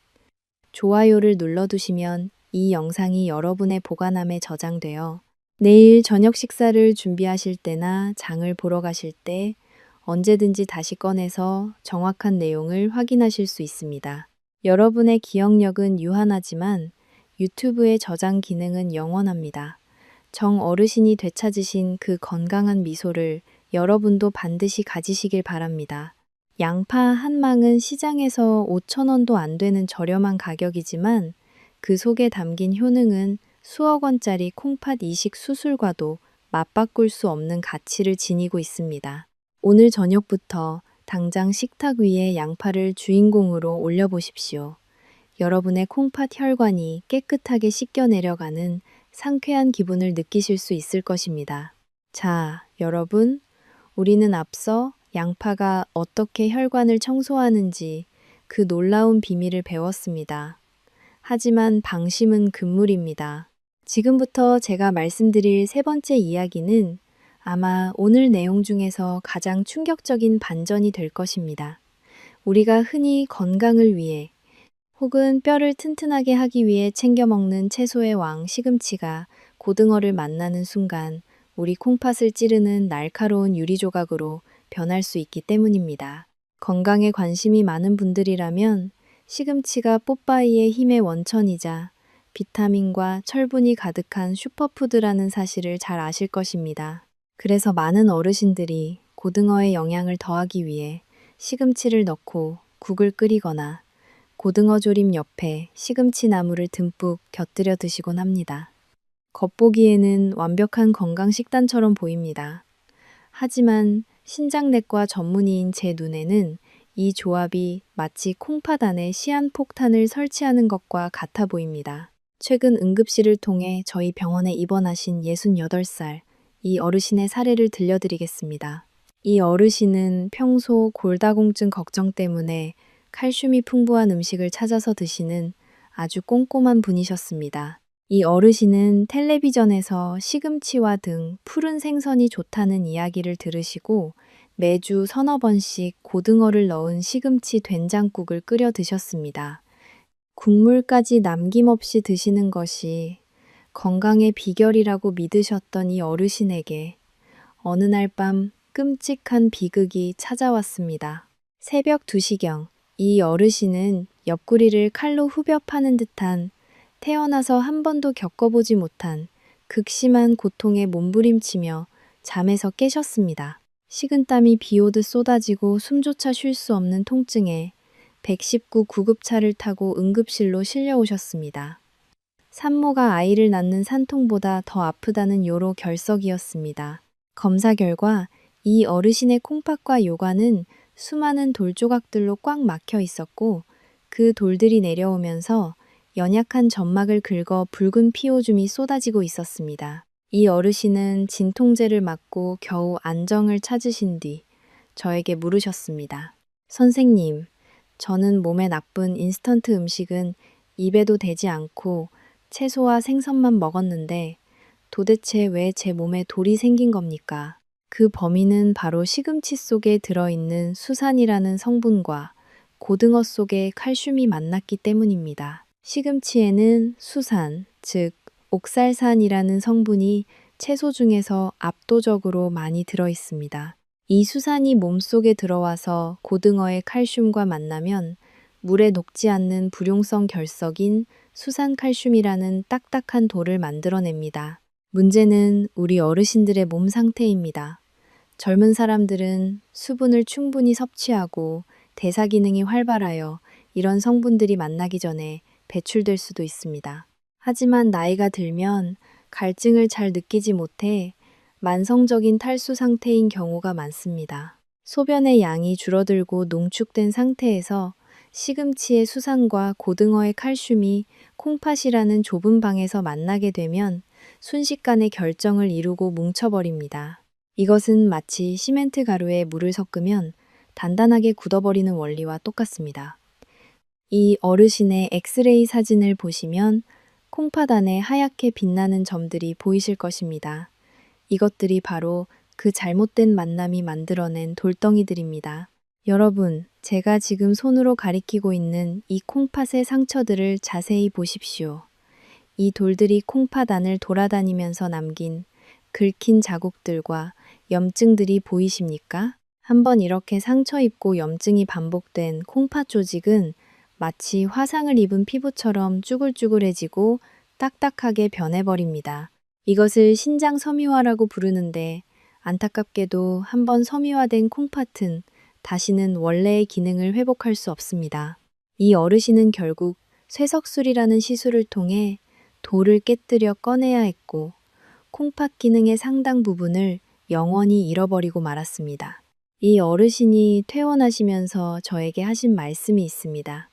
좋아요를 눌러두시면 이 영상이 여러분의 보관함에 저장되어 내일 저녁 식사를 준비하실 때나 장을 보러 가실 때 언제든지 다시 꺼내서 정확한 내용을 확인하실 수 있습니다. 여러분의 기억력은 유한하지만 유튜브의 저장 기능은 영원합니다. 정 어르신이 되찾으신 그 건강한 미소를 여러분도 반드시 가지시길 바랍니다. 양파 한 망은 시장에서 5,000원도 안 되는 저렴한 가격이지만 그 속에 담긴 효능은 수억 원짜리 콩팥 이식 수술과도 맞바꿀 수 없는 가치를 지니고 있습니다. 오늘 저녁부터 당장 식탁 위에 양파를 주인공으로 올려보십시오. 여러분의 콩팥 혈관이 깨끗하게 씻겨 내려가는 상쾌한 기분을 느끼실 수 있을 것입니다. 자, 여러분, 우리는 앞서 양파가 어떻게 혈관을 청소하는지 그 놀라운 비밀을 배웠습니다. 하지만 방심은 금물입니다. 지금부터 제가 말씀드릴 세 번째 이야기는 아마 오늘 내용 중에서 가장 충격적인 반전이 될 것입니다. 우리가 흔히 건강을 위해 혹은 뼈를 튼튼하게 하기 위해 챙겨 먹는 채소의 왕 시금치가 고등어를 만나는 순간 우리 콩팥을 찌르는 날카로운 유리 조각으로 변할 수 있기 때문입니다. 건강에 관심이 많은 분들이라면 시금치가 뽀빠이의 힘의 원천이자 비타민과 철분이 가득한 슈퍼푸드라는 사실을 잘 아실 것입니다. 그래서 많은 어르신들이 고등어의 영양을 더하기 위해 시금치를 넣고 국을 끓이거나 고등어 조림 옆에 시금치 나물을 듬뿍 곁들여 드시곤 합니다. 겉보기에는 완벽한 건강 식단처럼 보입니다. 하지만 신장내과 전문의인 제 눈에는 이 조합이 마치 콩팥 안에 시한폭탄을 설치하는 것과 같아 보입니다. 최근 응급실을 통해 저희 병원에 입원하신 68살 이 어르신의 사례를 들려드리겠습니다. 이 어르신은 평소 골다공증 걱정 때문에 칼슘이 풍부한 음식을 찾아서 드시는 아주 꼼꼼한 분이셨습니다. 이 어르신은 텔레비전에서 시금치와 등 푸른 생선이 좋다는 이야기를 들으시고 매주 서너 번씩 고등어를 넣은 시금치 된장국을 끓여 드셨습니다. 국물까지 남김없이 드시는 것이 건강의 비결이라고 믿으셨던 이 어르신에게 어느 날 밤 끔찍한 비극이 찾아왔습니다. 새벽 2시경 이 어르신은 옆구리를 칼로 후벼 파는 듯한 태어나서 한 번도 겪어보지 못한 극심한 고통에 몸부림치며 잠에서 깨셨습니다. 식은땀이 비오듯 쏟아지고 숨조차 쉴 수 없는 통증에 119 구급차를 타고 응급실로 실려오셨습니다. 산모가 아이를 낳는 산통보다 더 아프다는 요로 결석이었습니다. 검사 결과 이 어르신의 콩팥과 요관은 수많은 돌조각들로 꽉 막혀 있었고 그 돌들이 내려오면서 연약한 점막을 긁어 붉은 피오줌이 쏟아지고 있었습니다. 이 어르신은 진통제를 맞고 겨우 안정을 찾으신 뒤 저에게 물으셨습니다. 선생님, 저는 몸에 나쁜 인스턴트 음식은 입에도 대지 않고 채소와 생선만 먹었는데 도대체 왜 제 몸에 돌이 생긴 겁니까? 그 범인은 바로 시금치 속에 들어있는 수산이라는 성분과 고등어 속에 칼슘이 만났기 때문입니다. 시금치에는 수산, 즉 옥살산이라는 성분이 채소 중에서 압도적으로 많이 들어있습니다. 이 수산이 몸속에 들어와서 고등어의 칼슘과 만나면 물에 녹지 않는 불용성 결석인 수산칼슘이라는 딱딱한 돌을 만들어냅니다. 문제는 우리 어르신들의 몸 상태입니다. 젊은 사람들은 수분을 충분히 섭취하고 대사 기능이 활발하여 이런 성분들이 만나기 전에 배출될 수도 있습니다. 하지만 나이가 들면 갈증을 잘 느끼지 못해 만성적인 탈수 상태인 경우가 많습니다. 소변의 양이 줄어들고 농축된 상태에서 시금치의 수산과 고등어의 칼슘이 콩팥이라는 좁은 방에서 만나게 되면 순식간에 결정을 이루고 뭉쳐버립니다. 이것은 마치 시멘트 가루에 물을 섞으면 단단하게 굳어버리는 원리와 똑같습니다. 이 어르신의 엑스레이 사진을 보시면 콩팥 안에 하얗게 빛나는 점들이 보이실 것입니다. 이것들이 바로 그 잘못된 만남이 만들어낸 돌덩이들입니다. 여러분, 제가 지금 손으로 가리키고 있는 이 콩팥의 상처들을 자세히 보십시오. 이 돌들이 콩팥 안을 돌아다니면서 남긴 긁힌 자국들과 염증들이 보이십니까? 한번 이렇게 상처 입고 염증이 반복된 콩팥 조직은 마치 화상을 입은 피부처럼 쭈글쭈글해지고 딱딱하게 변해버립니다. 이것을 신장 섬유화라고 부르는데 안타깝게도 한번 섬유화된 콩팥은 다시는 원래의 기능을 회복할 수 없습니다. 이 어르신은 결국 쇠석술이라는 시술을 통해 돌을 깨뜨려 꺼내야 했고 콩팥 기능의 상당 부분을 영원히 잃어버리고 말았습니다. 이 어르신이 퇴원하시면서 저에게 하신 말씀이 있습니다.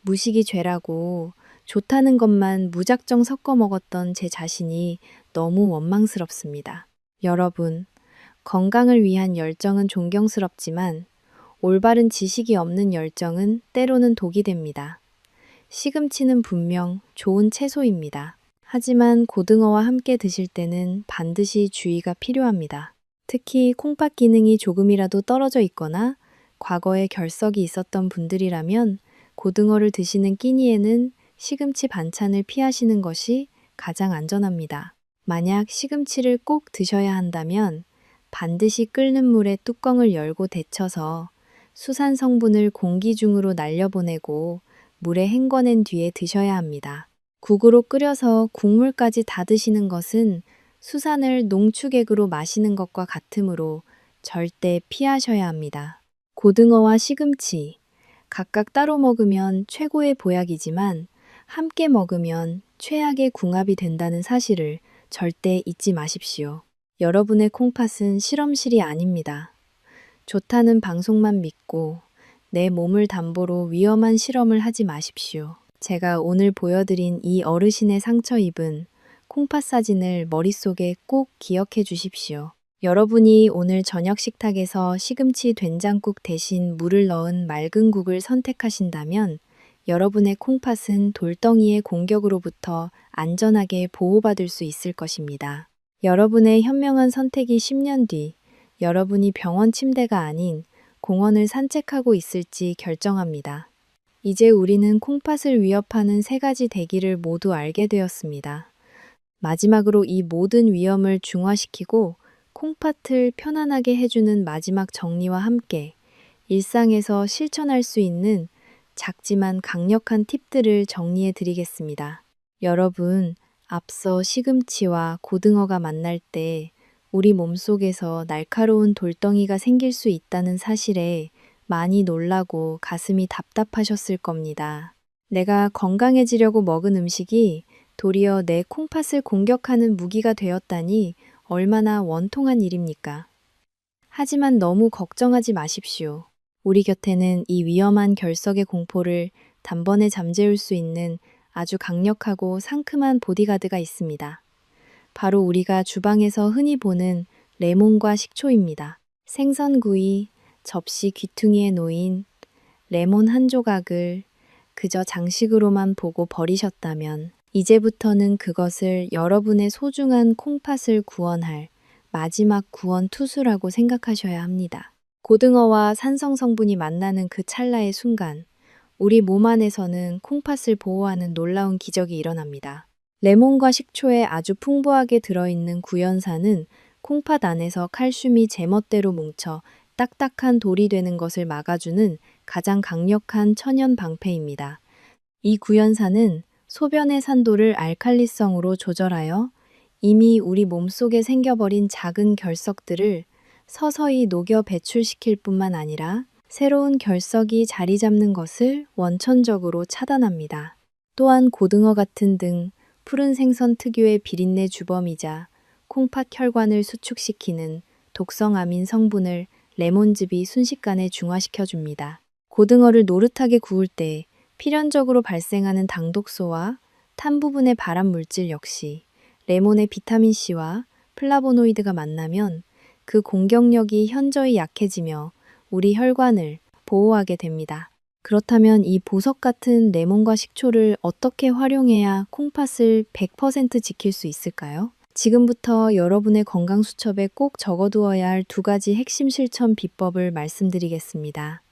무식이 죄라고 좋다는 것만 무작정 섞어 먹었던 제 자신이 너무 원망스럽습니다. 여러분, 건강을 위한 열정은 존경스럽지만 올바른 지식이 없는 열정은 때로는 독이 됩니다. 시금치는 분명 좋은 채소입니다. 하지만 고등어와 함께 드실 때는 반드시 주의가 필요합니다. 특히 콩팥 기능이 조금이라도 떨어져 있거나 과거에 결석이 있었던 분들이라면 고등어를 드시는 끼니에는 시금치 반찬을 피하시는 것이 가장 안전합니다. 만약 시금치를 꼭 드셔야 한다면 반드시 끓는 물에 뚜껑을 열고 데쳐서 수산 성분을 공기 중으로 날려보내고 물에 헹궈낸 뒤에 드셔야 합니다. 국으로 끓여서 국물까지 다 드시는 것은 수산을 농축액으로 마시는 것과 같으므로 절대 피하셔야 합니다. 고등어와 시금치, 각각 따로 먹으면 최고의 보약이지만 함께 먹으면 최악의 궁합이 된다는 사실을 절대 잊지 마십시오. 여러분의 콩팥은 실험실이 아닙니다. 좋다는 방송만 믿고 내 몸을 담보로 위험한 실험을 하지 마십시오. 제가 오늘 보여드린 이 어르신의 상처 입은 콩팥 사진을 머릿속에 꼭 기억해 주십시오. 여러분이 오늘 저녁 식탁에서 시금치 된장국 대신 물을 넣은 맑은 국을 선택하신다면 여러분의 콩팥은 돌덩이의 공격으로부터 안전하게 보호받을 수 있을 것입니다. 여러분의 현명한 선택이 10년 뒤 여러분이 병원 침대가 아닌 공원을 산책하고 있을지 결정합니다. 이제 우리는 콩팥을 위협하는 3가지 대기를 모두 알게 되었습니다. 마지막으로 이 모든 위험을 중화시키고 콩팥을 편안하게 해주는 마지막 정리와 함께 일상에서 실천할 수 있는 작지만 강력한 팁들을 정리해 드리겠습니다. 여러분, 앞서 시금치와 고등어가 만날 때 우리 몸속에서 날카로운 돌덩이가 생길 수 있다는 사실에 많이 놀라고 가슴이 답답하셨을 겁니다. 내가 건강해지려고 먹은 음식이 도리어 내 콩팥을 공격하는 무기가 되었다니 얼마나 원통한 일입니까? 하지만 너무 걱정하지 마십시오. 우리 곁에는 이 위험한 결석의 공포를 단번에 잠재울 수 있는 아주 강력하고 상큼한 보디가드가 있습니다. 바로 우리가 주방에서 흔히 보는 레몬과 식초입니다. 생선구이, 접시 귀퉁이에 놓인 레몬 한 조각을 그저 장식으로만 보고 버리셨다면 이제부터는 그것을 여러분의 소중한 콩팥을 구원할 마지막 구원 투수라고 생각하셔야 합니다. 고등어와 산성 성분이 만나는 그 찰나의 순간 우리 몸 안에서는 콩팥을 보호하는 놀라운 기적이 일어납니다. 레몬과 식초에 아주 풍부하게 들어있는 구연산은 콩팥 안에서 칼슘이 제멋대로 뭉쳐 딱딱한 돌이 되는 것을 막아주는 가장 강력한 천연 방패입니다. 이 구연산은 소변의 산도를 알칼리성으로 조절하여 이미 우리 몸속에 생겨버린 작은 결석들을 서서히 녹여 배출시킬 뿐만 아니라 새로운 결석이 자리 잡는 것을 원천적으로 차단합니다. 또한 고등어 같은 등 푸른 생선 특유의 비린내 주범이자 콩팥 혈관을 수축시키는 독성 아민 성분을 레몬즙이 순식간에 중화시켜줍니다. 고등어를 노릇하게 구울 때 필연적으로 발생하는 당독소와 탄 부분의 발암 물질 역시 레몬의 비타민C와 플라보노이드가 만나면 그 공격력이 현저히 약해지며 우리 혈관을 보호하게 됩니다. 그렇다면 이 보석 같은 레몬과 식초를 어떻게 활용해야 콩팥을 100% 지킬 수 있을까요? 지금부터 여러분의 건강 수첩에 꼭 적어두어야 할 두 가지 핵심 실천 비법을 말씀드리겠습니다.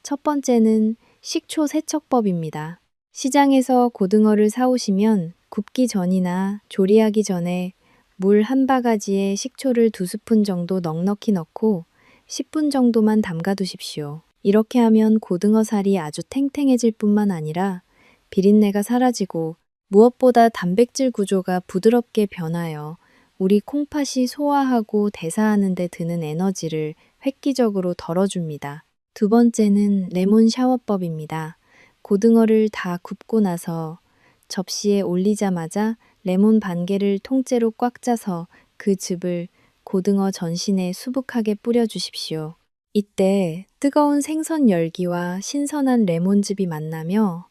첫 번째는 식초 세척법입니다. 시장에서 고등어를 사오시면 굽기 전이나 조리하기 전에 물 한 바가지에 식초를 2스푼 정도 넉넉히 넣고 10분 정도만 담가 두십시오. 이렇게 하면 고등어 살이 아주 탱탱해질 뿐만 아니라 비린내가 사라지고 무엇보다 단백질 구조가 부드럽게 변하여 우리 콩팥이 소화하고 대사하는 데 드는 에너지를 획기적으로 덜어줍니다. 두 번째는 레몬 샤워법입니다. 고등어를 다 굽고 나서 접시에 올리자마자 레몬 반 개를 통째로 꽉 짜서 그 즙을 고등어 전신에 수북하게 뿌려주십시오. 이때 뜨거운 생선 열기와 신선한 레몬즙이 만나며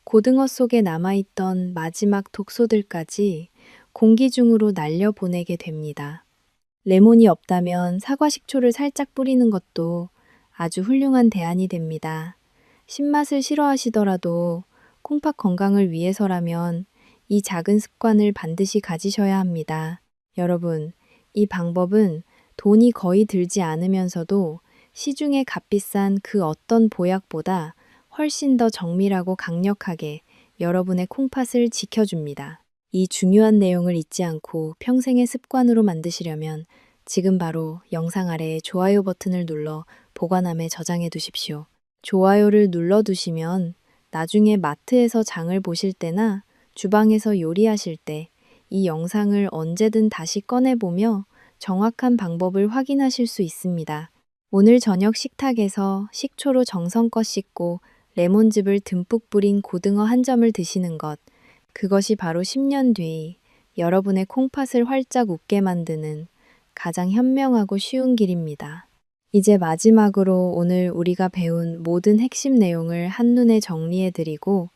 고등어 속에 남아있던 마지막 독소들까지 공기 중으로 날려보내게 됩니다. 레몬이 없다면 사과 식초를 살짝 뿌리는 것도 아주 훌륭한 대안이 됩니다. 신맛을 싫어하시더라도 콩팥 건강을 위해서라면 이 작은 습관을 반드시 가지셔야 합니다. 여러분, 이 방법은 돈이 거의 들지 않으면서도 시중에 값비싼 그 어떤 보약보다 훨씬 더 정밀하고 강력하게 여러분의 콩팥을 지켜줍니다. 이 중요한 내용을 잊지 않고 평생의 습관으로 만드시려면 지금 바로 영상 아래에 좋아요 버튼을 눌러 보관함에 저장해 두십시오. 좋아요를 눌러두시면 나중에 마트에서 장을 보실 때나 주방에서 요리하실 때 이 영상을 언제든 다시 꺼내보며 정확한 방법을 확인하실 수 있습니다. 오늘 저녁 식탁에서 식초로 정성껏 씻고 레몬즙을 듬뿍 뿌린 고등어 한 점을 드시는 것, 그것이 바로 10년 뒤 여러분의 콩팥을 활짝 웃게 만드는 가장 현명하고 쉬운 길입니다. 이제 마지막으로 오늘 우리가 배운 모든 핵심 내용을 한눈에 정리해드리고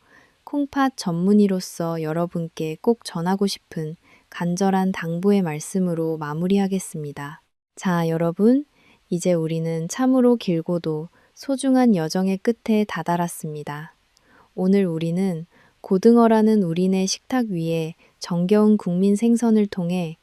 콩팥 전문의로서 여러분께 꼭 전하고 싶은 간절한 당부의 말씀으로 마무리하겠습니다. 자, 여러분, 이제 우리는 참으로 길고도 소중한 여정의 끝에 다다랐습니다. 오늘 우리는 고등어라는 우리네 식탁 위에 정겨운 국민 생선을 통해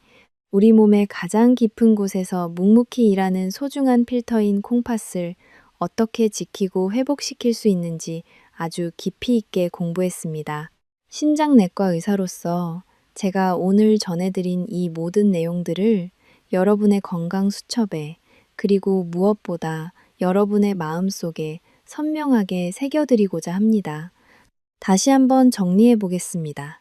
우리 몸의 가장 깊은 곳에서 묵묵히 일하는 소중한 필터인 콩팥을 어떻게 지키고 회복시킬 수 있는지 아주 깊이 있게 공부했습니다. 신장내과 의사로서 제가 오늘 전해드린 이 모든 내용들을 여러분의 건강 수첩에 그리고 무엇보다 여러분의 마음속에 선명하게 새겨드리고자 합니다. 다시 한번 정리해 보겠습니다.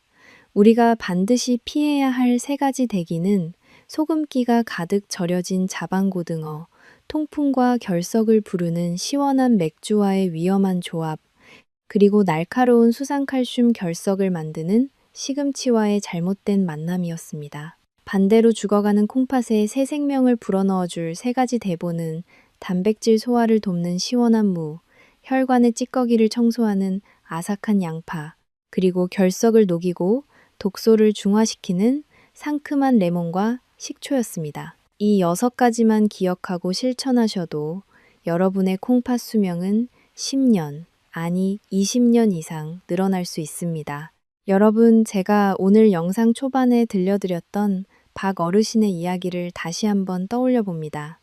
우리가 반드시 피해야 할 3가지 대기는 소금기가 가득 절여진 자반고등어, 통풍과 결석을 부르는 시원한 맥주와의 위험한 조합, 그리고 날카로운 수산칼슘 결석을 만드는 시금치와의 잘못된 만남이었습니다. 반대로 죽어가는 콩팥에 새 생명을 불어넣어줄 3가지 대보는 단백질 소화를 돕는 시원한 무, 혈관의 찌꺼기를 청소하는 아삭한 양파, 그리고 결석을 녹이고 독소를 중화시키는 상큼한 레몬과 식초였습니다. 이 6가지만 기억하고 실천하셔도 여러분의 콩팥 수명은 10년, 아니 20년 이상 늘어날 수 있습니다. 여러분, 제가 오늘 영상 초반에 들려드렸던 박 어르신의 이야기를 다시 한번 떠올려 봅니다.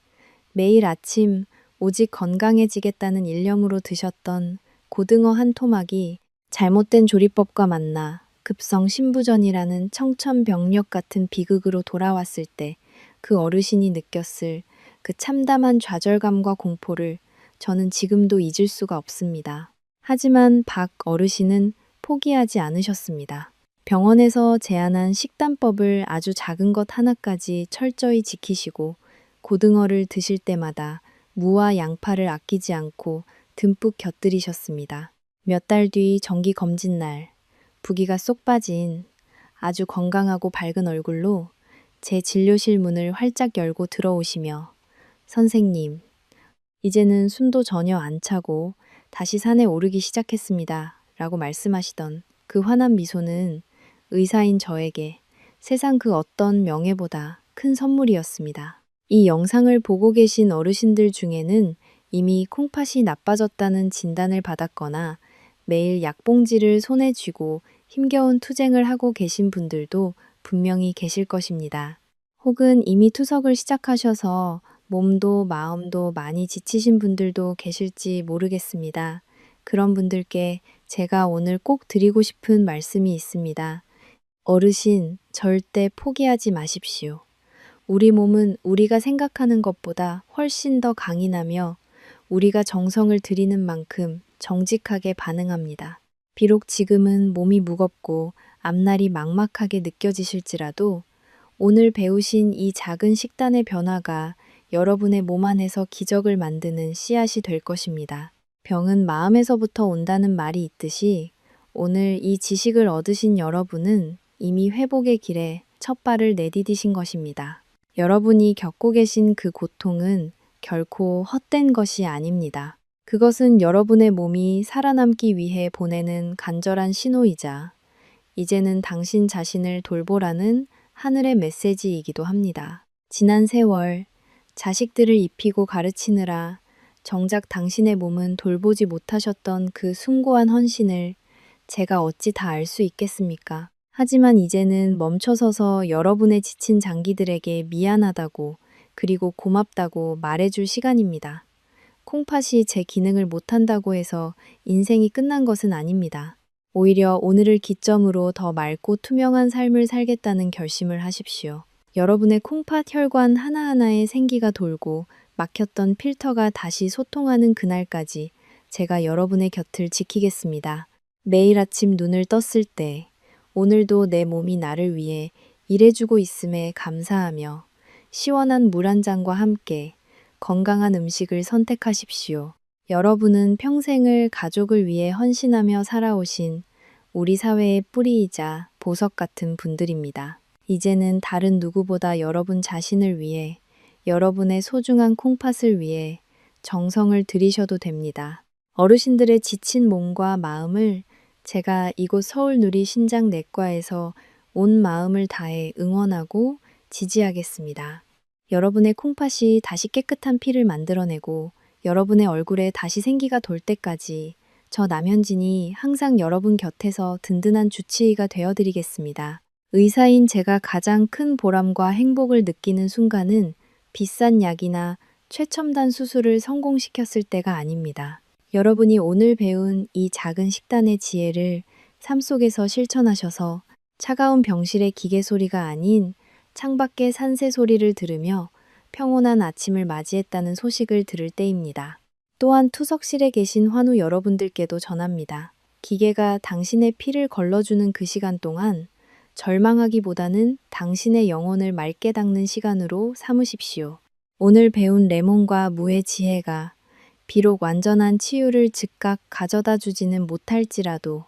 매일 아침 오직 건강해지겠다는 일념으로 드셨던 고등어 한 토막이 잘못된 조리법과 만나 급성 신부전이라는 청천벽력 같은 비극으로 돌아왔을 때 그 어르신이 느꼈을 그 참담한 좌절감과 공포를 저는 지금도 잊을 수가 없습니다. 하지만 박 어르신은 포기하지 않으셨습니다. 병원에서 제안한 식단법을 아주 작은 것 하나까지 철저히 지키시고 고등어를 드실 때마다 무와 양파를 아끼지 않고 듬뿍 곁들이셨습니다. 몇 달 뒤 정기 검진 날, 부기가 쏙 빠진 아주 건강하고 밝은 얼굴로 제 진료실 문을 활짝 열고 들어오시며 선생님, 이제는 숨도 전혀 안 차고 다시 산에 오르기 시작했습니다. 라고 말씀하시던 그 환한 미소는 의사인 저에게 세상 그 어떤 명예보다 큰 선물이었습니다. 이 영상을 보고 계신 어르신들 중에는 이미 콩팥이 나빠졌다는 진단을 받았거나 매일 약봉지를 손에 쥐고 힘겨운 투쟁을 하고 계신 분들도 분명히 계실 것입니다. 혹은 이미 투석을 시작하셔서 몸도 마음도 많이 지치신 분들도 계실지 모르겠습니다. 그런 분들께 제가 오늘 꼭 드리고 싶은 말씀이 있습니다. 어르신, 절대 포기하지 마십시오. 우리 몸은 우리가 생각하는 것보다 훨씬 더 강인하며 우리가 정성을 들이는 만큼 정직하게 반응합니다. 비록 지금은 몸이 무겁고 앞날이 막막하게 느껴지실지라도 오늘 배우신 이 작은 식단의 변화가 여러분의 몸 안에서 기적을 만드는 씨앗이 될 것입니다. 병은 마음에서부터 온다는 말이 있듯이 오늘 이 지식을 얻으신 여러분은 이미 회복의 길에 첫 발을 내디디신 것입니다. 여러분이 겪고 계신 그 고통은 결코 헛된 것이 아닙니다. 그것은 여러분의 몸이 살아남기 위해 보내는 간절한 신호이자 이제는 당신 자신을 돌보라는 하늘의 메시지이기도 합니다. 지난 세월 자식들을 입히고 가르치느라 정작 당신의 몸은 돌보지 못하셨던 그 숭고한 헌신을 제가 어찌 다 알 수 있겠습니까? 하지만 이제는 멈춰서서 여러분의 지친 장기들에게 미안하다고 그리고 고맙다고 말해줄 시간입니다. 콩팥이 제 기능을 못한다고 해서 인생이 끝난 것은 아닙니다. 오히려 오늘을 기점으로 더 맑고 투명한 삶을 살겠다는 결심을 하십시오. 여러분의 콩팥 혈관 하나하나에 생기가 돌고 막혔던 필터가 다시 소통하는 그날까지 제가 여러분의 곁을 지키겠습니다. 매일 아침 눈을 떴을 때 오늘도 내 몸이 나를 위해 일해주고 있음에 감사하며 시원한 물 한 잔과 함께 건강한 음식을 선택하십시오. 여러분은 평생을 가족을 위해 헌신하며 살아오신 우리 사회의 뿌리이자 보석 같은 분들입니다. 이제는 다른 누구보다 여러분 자신을 위해 여러분의 소중한 콩팥을 위해 정성을 들이셔도 됩니다. 어르신들의 지친 몸과 마음을 제가 이곳 서울누리 신장내과에서 온 마음을 다해 응원하고 지지하겠습니다. 여러분의 콩팥이 다시 깨끗한 피를 만들어내고 여러분의 얼굴에 다시 생기가 돌 때까지 저 남현진이 항상 여러분 곁에서 든든한 주치의가 되어드리겠습니다. 의사인 제가 가장 큰 보람과 행복을 느끼는 순간은 비싼 약이나 최첨단 수술을 성공시켰을 때가 아닙니다. 여러분이 오늘 배운 이 작은 식단의 지혜를 삶 속에서 실천하셔서 차가운 병실의 기계 소리가 아닌 창밖의 산새 소리를 들으며 평온한 아침을 맞이했다는 소식을 들을 때입니다. 또한 투석실에 계신 환우 여러분들께도 전합니다. 기계가 당신의 피를 걸러주는 그 시간 동안 절망하기보다는 당신의 영혼을 맑게 닦는 시간으로 삼으십시오. 오늘 배운 레몬과 무의 지혜가 비록 완전한 치유를 즉각 가져다 주지는 못할지라도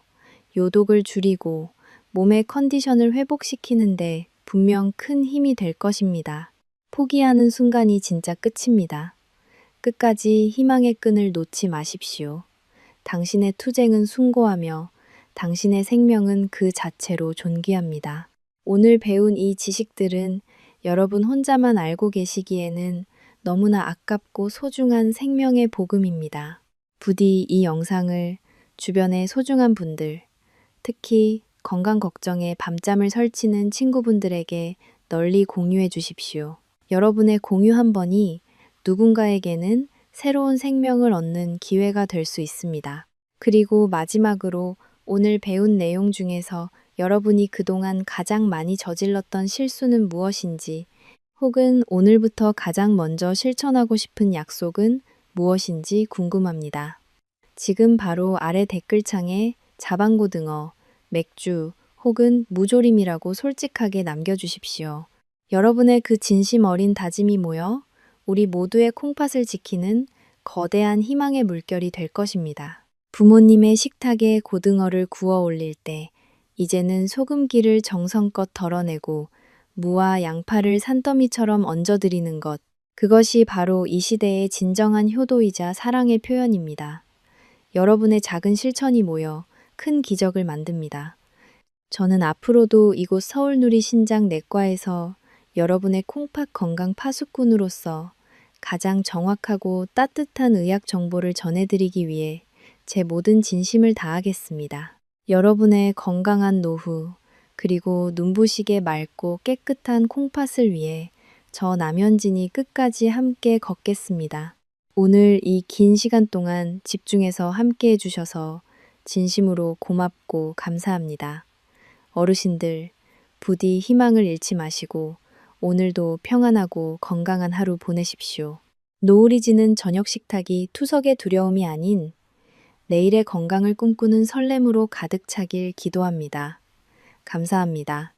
요독을 줄이고 몸의 컨디션을 회복시키는데 분명 큰 힘이 될 것입니다. 포기하는 순간이 진짜 끝입니다. 끝까지 희망의 끈을 놓지 마십시오. 당신의 투쟁은 숭고하며 당신의 생명은 그 자체로 존귀합니다. 오늘 배운 이 지식들은 여러분 혼자만 알고 계시기에는 너무나 아깝고 소중한 생명의 복음입니다. 부디 이 영상을 주변의 소중한 분들, 특히 건강 걱정에 밤잠을 설치는 친구분들에게 널리 공유해 주십시오. 여러분의 공유 한 번이 누군가에게는 새로운 생명을 얻는 기회가 될 수 있습니다. 그리고 마지막으로 오늘 배운 내용 중에서 여러분이 그동안 가장 많이 저질렀던 실수는 무엇인지 혹은 오늘부터 가장 먼저 실천하고 싶은 약속은 무엇인지 궁금합니다. 지금 바로 아래 댓글창에 자방고등어, 맥주 혹은 무조림이라고 솔직하게 남겨주십시오. 여러분의 그 진심 어린 다짐이 모여 우리 모두의 콩팥을 지키는 거대한 희망의 물결이 될 것입니다. 부모님의 식탁에 고등어를 구워 올릴 때 이제는 소금기를 정성껏 덜어내고 무와 양파를 산더미처럼 얹어드리는 것, 그것이 바로 이 시대의 진정한 효도이자 사랑의 표현입니다. 여러분의 작은 실천이 모여 큰 기적을 만듭니다. 저는 앞으로도 이곳 서울누리 신장내과에서 여러분의 콩팥 건강 파수꾼으로서 가장 정확하고 따뜻한 의학 정보를 전해드리기 위해 제 모든 진심을 다하겠습니다. 여러분의 건강한 노후, 그리고 눈부시게 맑고 깨끗한 콩팥을 위해 저 남현진이 끝까지 함께 걷겠습니다. 오늘 이 긴 시간 동안 집중해서 함께 해주셔서 진심으로 고맙고 감사합니다. 어르신들, 부디 희망을 잃지 마시고 오늘도 평안하고 건강한 하루 보내십시오. 노을이 지는 저녁 식탁이 투석의 두려움이 아닌 내일의 건강을 꿈꾸는 설렘으로 가득 차길 기도합니다. 감사합니다.